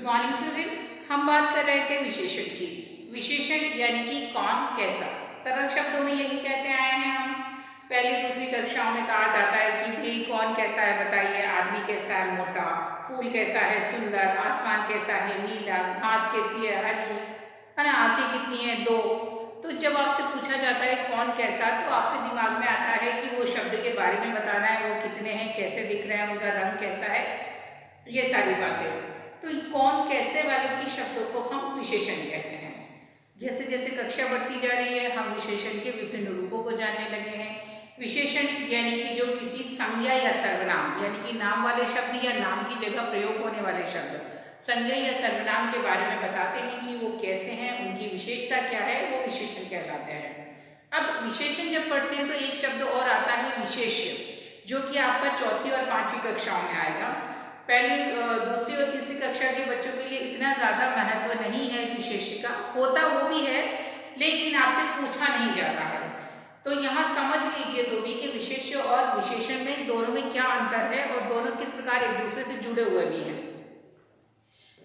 Morning children. हम बात कर रहे थे विशेषण की। विशेषण यानी कि कौन कैसा, सरल शब्दों में यही कहते आए हैं हम। पहली दूसरी कक्षाओं में कहा जाता है कि भाई कौन कैसा है बताइए, आदमी कैसा है मोटा, फूल कैसा है सुंदर, आसमान कैसा है नीला, घास कैसी है हरी, है ना, आंखें कितनी है दो। तो जब आपसे पूछा जाता है कौन कैसा, तो आपके दिमाग में आता है कि वो शब्द के बारे में बताना है, वो कितने हैं, कैसे दिख रहे हैं, उनका रंग कैसा है, ये सारी बातें। तो कौन कैसे वाले की शब्दों को हम विशेषण कहते हैं। जैसे जैसे कक्षा बढ़ती जा रही है हम विशेषण के विभिन्न रूपों को जानने लगे हैं। विशेषण यानी कि जो किसी संज्ञा या सर्वनाम यानी कि नाम वाले शब्द या नाम की जगह प्रयोग होने वाले शब्द संज्ञा या सर्वनाम के बारे में बताते हैं कि वो कैसे हैं, उनकी विशेषता क्या है, वो विशेषण कहलाते हैं। अब विशेषण जब पढ़ते हैं तो एक शब्द और आता है विशेष्य, जो कि आपका चौथी और पांचवी कक्षाओं में आएगा। पहली दूसरी और तीसरी कक्षा के बच्चों के लिए इतना ज़्यादा महत्व नहीं है विशेष्य का, होता वो भी है लेकिन आपसे पूछा नहीं जाता है। तो यहाँ समझ लीजिए तो भी कि विशेष्य और विशेषण में दोनों में क्या अंतर है और दोनों किस प्रकार एक दूसरे से जुड़े हुए भी हैं।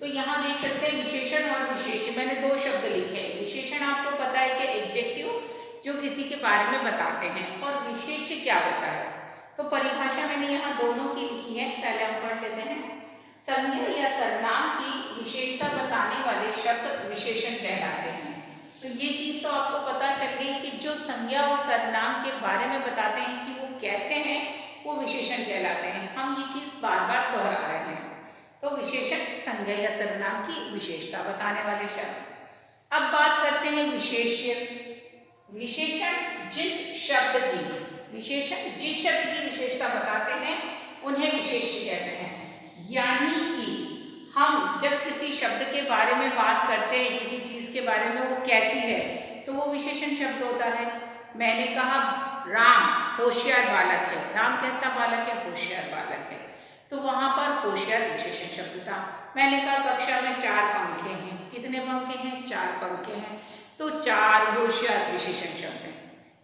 तो यहाँ देख सकते हैं विशेषण और विशेष्य, मैंने दो शब्द लिखे हैं। विशेषण आपको पता है कि एडजेक्टिव जो किसी के बारे में बताते हैं, और विशेष्य क्या होता है। तो परिभाषा मैंने यहाँ दोनों की लिखी है, पहले हम पढ़ लेते हैं। संज्ञा या सर्वनाम की विशेषता बताने वाले शब्द विशेषण कहलाते हैं। तो ये चीज़ तो आपको पता चल गई कि जो संज्ञा और सर्वनाम के बारे में बताते हैं कि वो कैसे हैं, वो विशेषण कहलाते हैं। हम ये चीज़ बार बार दोहरा रहे हैं। तो विशेषण संज्ञा या सर्वनाम की विशेषता बताने वाले शब्द। अब बात करते हैं विशेष्य। विशेषण जिस शब्द की विशेषता बताते हैं उन्हें विशेष्य कहते हैं। यानी कि हम जब किसी शब्द के बारे में बात करते हैं, किसी चीज़ के बारे में वो कैसी है, तो वो विशेषण शब्द होता है। मैंने कहा राम होशियार बालक है। राम कैसा बालक है? होशियार बालक है। तो वहाँ पर होशियार विशेषण शब्द था। मैंने कहा कक्षा में 4 पंखे हैं। कितने पंखे हैं? 4 पंखे हैं। तो 4 होशियार विशेषण शब्द हैं।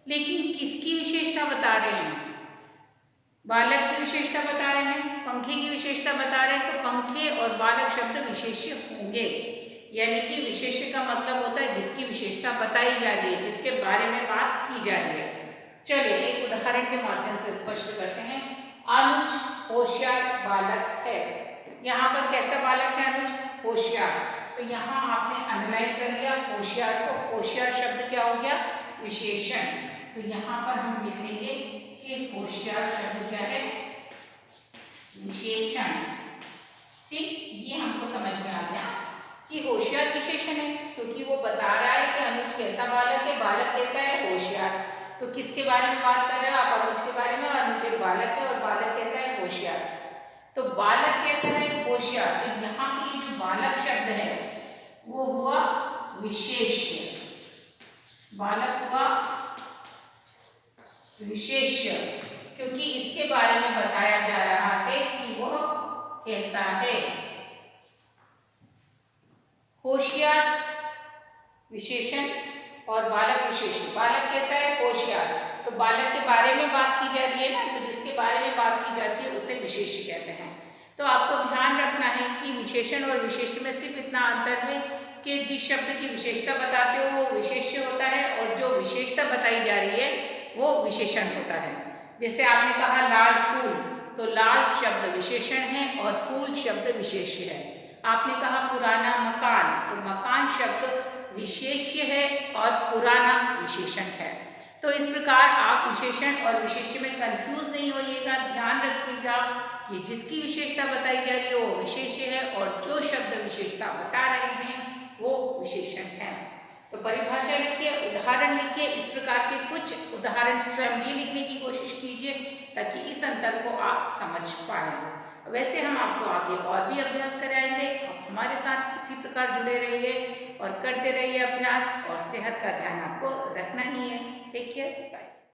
लेकिन किसकी विशेषता बता रहे हैं? बालक की विशेषता बता रहे हैं, पंखे की विशेषता बता रहे हैं। तो पंखे और बालक शब्द विशेष्य होंगे। यानी कि विशेष्य का मतलब होता है जिसकी विशेषता बताई जा रही है, जिसके बारे में बात की जा रही है। चलिए एक उदाहरण के माध्यम से स्पष्ट करते हैं। अनुज होशियार बालक है। यहाँ पर कैसा बालक है? अनुज होशियार। तो यहाँ आपने अंडरलाइन कर लिया होशियार को। होशियार शब्द क्या हो गया? विशेषण। तो यहाँ पर हम लिखेंगे कि होशियार शब्द क्या है? विशेषण। ठीक, ये हमको समझ में आ गया कि होशियार विशेषण है, क्योंकि वो बता रहा है कि अनुज कैसा बालक है, बालक कैसा है? होशियार। तो किसके बारे में बात कर रहे हो आप? अनुज के बारे में। अनुज एक बालक है और बालक कैसा है? होशियार। तो बालक कैसा है? होशियार। तो यहाँ पे जो बालक शब्द है वो हुआ विशेष्य। बालक हुआ विशेष्य, क्योंकि इसके बारे में बताया जा रहा है कि वह कैसा है। होशियार विशेषण और बालक विशेषण। बालक कैसा है? होशियार। तो बालक के बारे में बात की जा रही है ना, तो जिसके बारे में बात की जाती है उसे विशेष्य कहते हैं। तो आपको ध्यान रखना है कि विशेषण और विशेष्य में सिर्फ इतना अंतर है कि जिस शब्द की विशेषता बताते हो वो विशेष्य होता है, और जो विशेषता बताई जा रही है वो विशेषण होता है। जैसे आपने कहा लाल फूल, तो लाल शब्द विशेषण है और फूल शब्द विशेष्य है। आपने कहा पुराना मकान, तो मकान शब्द विशेष्य है और पुराना विशेषण है। तो इस प्रकार आप विशेषण और विशेष्य में कंफ्यूज नहीं होइएगा। ध्यान रखिएगा कि जिसकी विशेषता बताई जा रही है वो विशेष्य है और जो शब्द विशेषता बता रहे हैं वो विशेषण है। तो परिभाषा लिखिए, उदाहरण लिखिए। इस प्रकार के कुछ उदाहरण स्वयं भी लिखने की कोशिश कीजिए ताकि इस अंतर को आप समझ पाएं। वैसे हम आपको आगे और भी अभ्यास कराएंगे। आप हमारे साथ इसी प्रकार जुड़े रहिए और करते रहिए अभ्यास, और सेहत का ध्यान आपको रखना ही है। Take care.